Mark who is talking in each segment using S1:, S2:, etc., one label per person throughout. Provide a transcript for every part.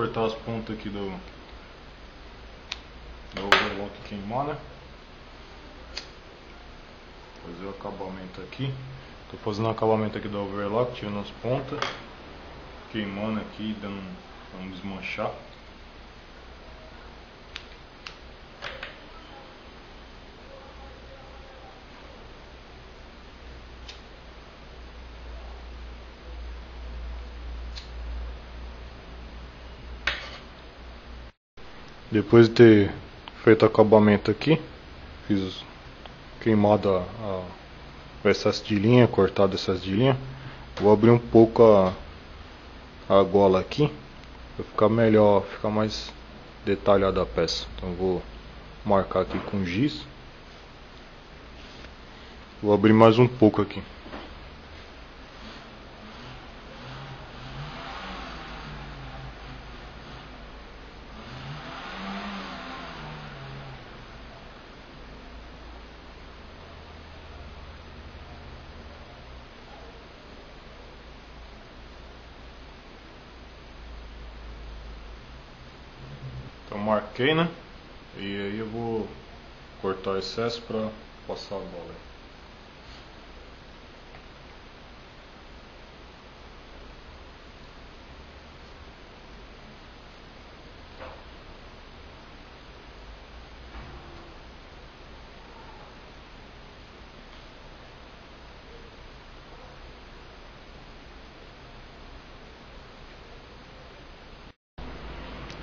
S1: cortar as pontas aqui do overlock queimar, né? Fazer o acabamento aqui. Tô fazendo o acabamento aqui do overlock, tirando as pontas, queimando aqui, dando um desmanchar. Depois de ter feito o acabamento aqui, fiz queimado o excesso de linha, cortado o excesso de linha. Vou abrir um pouco a gola aqui, para ficar melhor, ficar mais detalhada a peça. Então vou marcar aqui com giz. Vou abrir mais um pouco aqui. Então marquei, né? E aí eu vou cortar o excesso para passar a bola.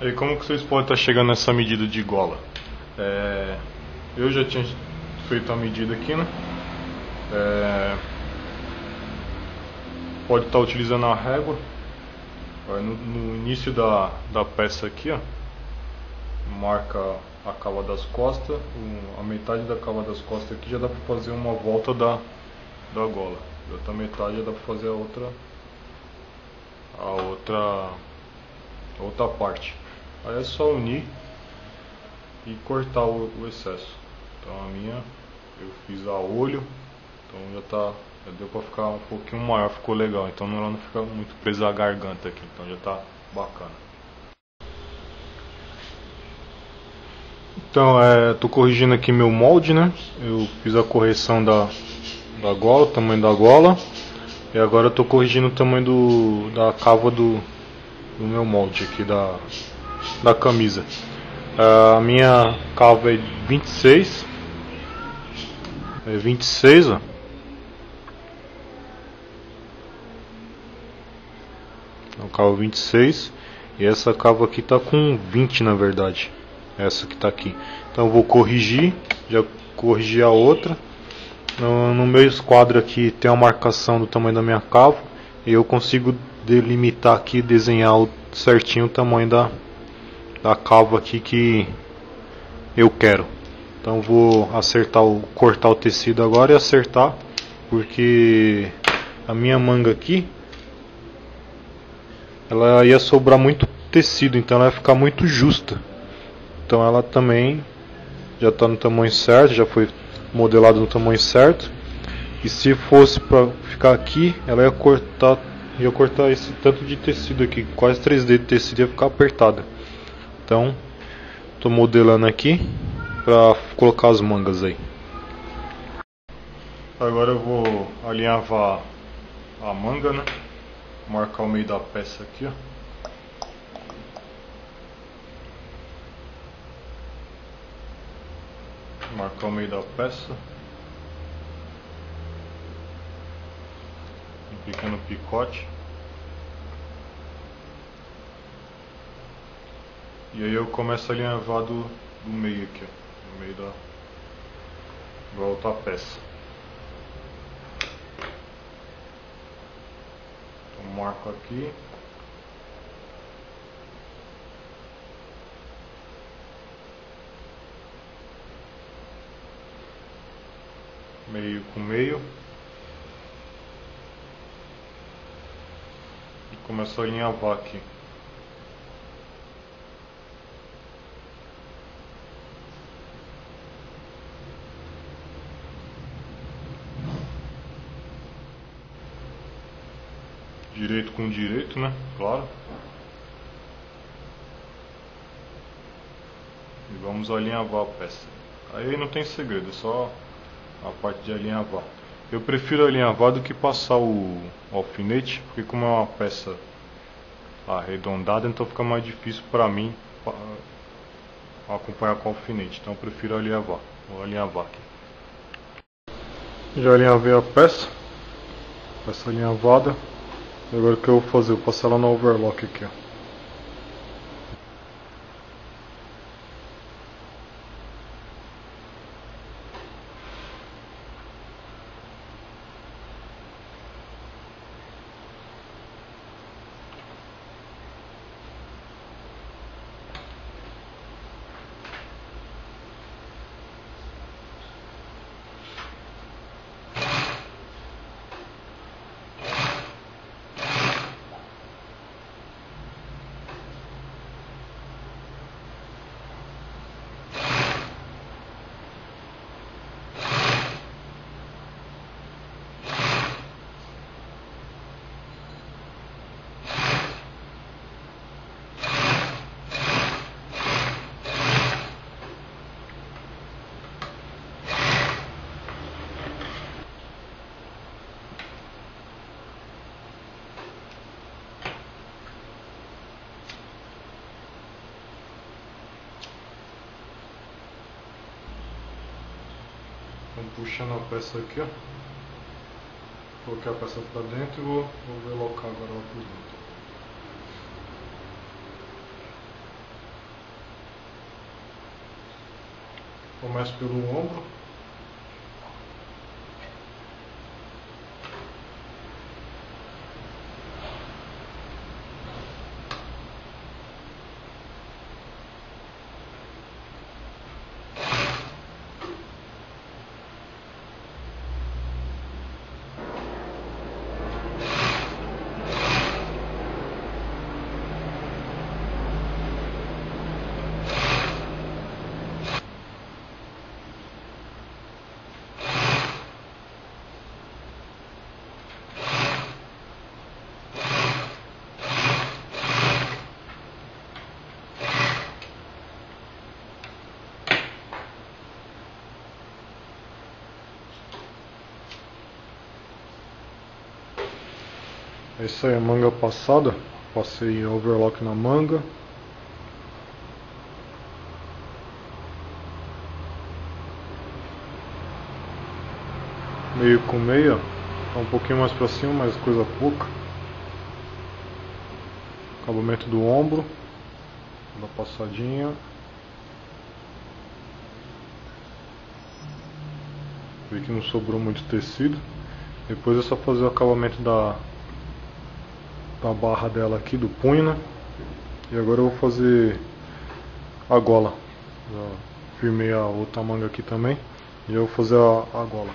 S1: E como que vocês podem estar chegando nessa medida de gola? Eu já tinha feito a medida aqui, né? Pode estar utilizando a régua. No início da peça aqui, ó, marca a cava das costas. A metade da cava das costas aqui já dá para fazer uma volta da gola. A outra metade já dá para fazer a outra parte. Aí é só unir e cortar o excesso. Então a minha eu fiz a olho, então já deu pra ficar um pouquinho maior, ficou legal. Então ela não fica muito presa à garganta aqui, então já tá bacana. Então tô corrigindo aqui meu molde, né? Eu fiz a correção da gola, o tamanho da gola. E agora eu tô corrigindo o tamanho da cava do meu molde aqui da camisa. A minha cava é 26. É 26, ó. A cava 26. E essa cava aqui tá com 20, na verdade. Essa que tá aqui. Então eu vou corrigir. Já corrigi a outra. No meu esquadro aqui tem a marcação do tamanho da minha cava. E eu consigo delimitar aqui, desenhar certinho o tamanho da cava aqui que eu quero. Então vou cortar o tecido agora e acertar, porque a minha manga aqui ela ia sobrar muito tecido, então ela ia ficar muito justa. Então ela também já está no tamanho certo, já foi modelado no tamanho certo. E se fosse para ficar aqui, ela ia cortar esse tanto de tecido aqui, quase 3 dedos de tecido, ia ficar apertada. Então estou modelando aqui para colocar as mangas aí. Agora eu vou alinhavar a manga, né? Marcar o meio da peça aqui, ó. Marcar o meio da peça. Um pequeno picote. E aí eu começo a alinhavar do meio aqui, ó. No meio da outra peça. Então marco aqui. Meio com meio. E começo a alinhavar aqui. Direito com direito, né? Claro. vamos alinhavar a peça. Aí não tem segredo, é só a parte de alinhavar. Eu prefiro alinhavar do que passar o alfinete, porque como é uma peça arredondada, então fica mais difícil para mim acompanhar com o alfinete. Então eu prefiro alinhavar. Vou alinhavar aqui. Já alinhavei a peça alinhavada. Agora o que eu vou fazer? Eu vou passar ela no overlock aqui, ó. Vamos puxando a peça aqui, ó. Coloquei a peça para dentro e vou overlocar agora ela por dentro. Começo pelo ombro. É isso aí, a manga passada. Passei overlock na manga. Meio com meio, tá um pouquinho mais pra cima, mas coisa pouca. Acabamento do ombro, da passadinha. Vi que não sobrou muito tecido. Depois é só fazer o acabamento da barra dela aqui, do punho, né? E agora eu vou fazer a gola. Já firmei a outra manga aqui também. E eu vou fazer a gola.